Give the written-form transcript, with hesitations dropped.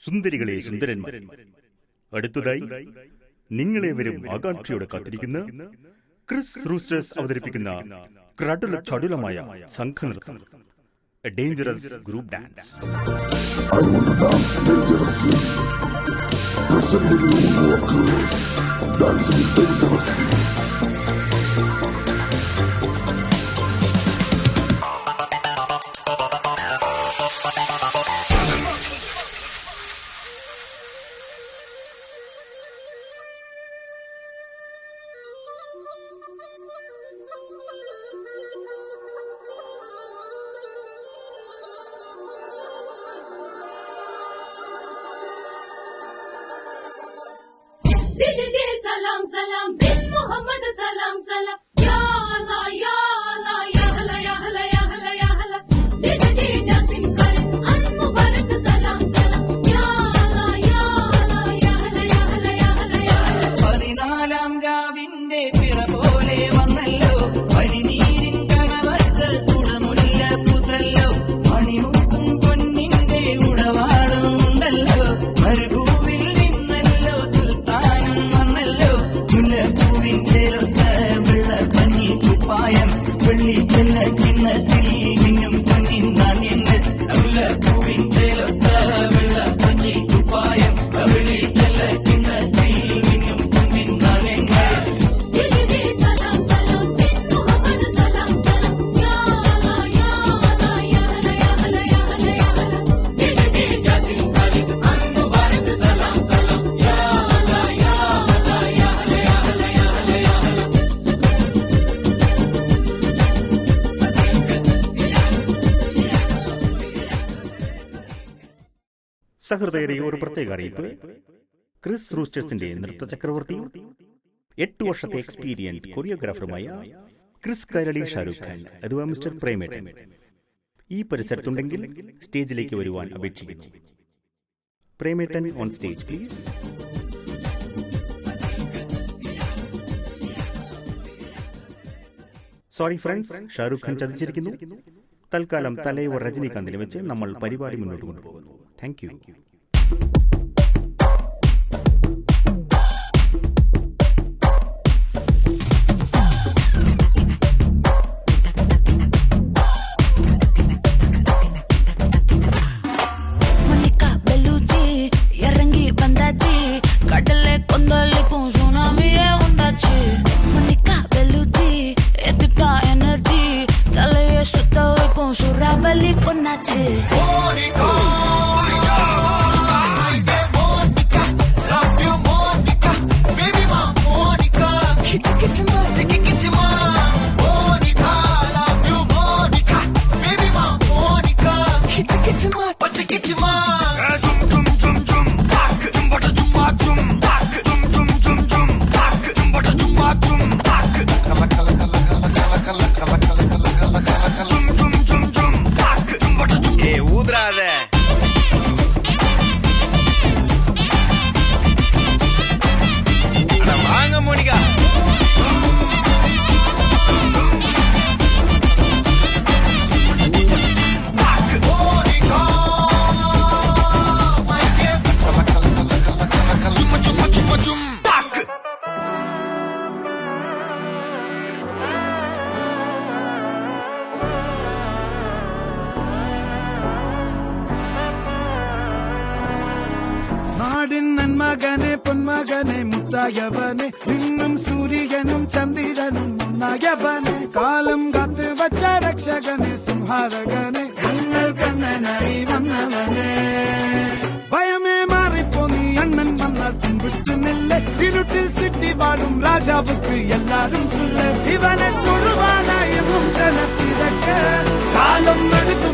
സുന്ദരികളെ സുന്ദരന്മാരെ, അടുത്തതായി നിങ്ങളേവരും ആകാംക്ഷയോടെ കാത്തിരിക്കുന്ന ക്രിസ് റൂസ്റ്റേഴ്സ് അവതരിപ്പിക്കുന്ന ക്രഡുല ചടുലമായ സംഘനൃത്തം, a dangerous group dance. I wanna dance dangerously, presenting new walkers, dancing dangerously. Salam salam bin Muhammad salam salam ya Allah ya Allah ya Allah ya Allah ya Allah ya Allah DJ Jasim Khalid al Mubarak salam salam ya Allah ya Allah ya Allah ya Allah ya Allah ya Allah പതിനാലാം രാവിന്റെ പിറ പോലെ വന്നല്ലോ പനിനീരിൻ കണവത്ത് കുടമുല്ല പുതല്ലോ മണിമുത്തും പൊന്നിന്റെ ഉടവാടുണ്ടല്ലോ മരുഭൂവിൽ നിന്നല്ലോ സുൽത്താനും വന്നല്ലോ മുല്ലപ്പൂവിൻ ചേർത്ത വെള്ള പഞ്ഞി കുപ്പായം വെള്ളി ചെല്ല കിണ്ണത്തിൽ മിന്നും പൊന്നിൻ നാണ്യങ്ങൾ മുല്ലപ്പൂവിൻ ചേർത്ത വെള്ള പഞ്ഞി കുപ്പായം വെള്ളി ചെല്ല കിണ്ണത്തിൽ മിന്നും പൊന്നിൻ നാണ്യങ്ങൾ. DJ salam salam bin Muhammad salam salam ya Allah ya Allah ya Allah ya Allah ya Allah ya Allah DJ Jasim Khalid al Mubarak salam salam ya Allah ya Allah ya Allah ya Allah ya Allah ya Allah സഹൃദയരെ, ഒരു പ്രത്യേക അറിയിപ്പ്. Chris റൂസ്റ്റേഴ്സിന്റെ നൃത്ത ചക്രവർത്തിയും 8 വർഷത്തെ experience കൊറിയോഗ്രാഫറുമായ Chris Kairali Shahrukh Khan അഥവാ mister Premettan ഈ പരിസരത്തുണ്ടെങ്കിൽ സ്റ്റേജിലേക്ക് വരുവാൻ അപേക്ഷിക്കുന്നു. Premettan on stage please. Sorry friends, Shahrukh Khan ചതിച്ചിരിക്കുന്നു. തൽക്കാലം തലൈവർ രജനീകാന്തിനെ വെച്ച് നമ്മൾ പരിപാടി മുന്നോട്ട് കൊണ്ടുപോകുന്നു. Thank you. Monica Bellucci இறங்கி வந்தாச்சு, கடல்ல கொந்தளிக்கும் சுனாமியே உண்டாச்சு. Monica Bellucci எத்திட்டா எனர்ஜி, தலைய சுத்த வைக்கும் சூறாவளி பொண்ணாச்சு. നാടിൻ നന്മകനെ പൊന്മകനെ മുത്തായവനെ, നിന്നും സൂര്യനും ചന്ദ്രനും ഒന്നായവനെ, കാലം കാത്ത് വച്ച രക്ഷകനെ സംഹാരകനെ, ഞങ്ങൾ കണ്ണനായി വന്നവനെ. ഭയമേ മാറിപ്പോ നീ അണ്ണൻ വന്നാൽ തുമ്പിട്ടുന്നില്ല, ഇരുട്ടിൽ സിറ്റി വാഴും രാജാവുക്ക് എല്ലാരും സുല്ല. ഇവനെ തൊഴുവാനായെന്നും ജനത്തിരക്ക് കാലം എടുത്തു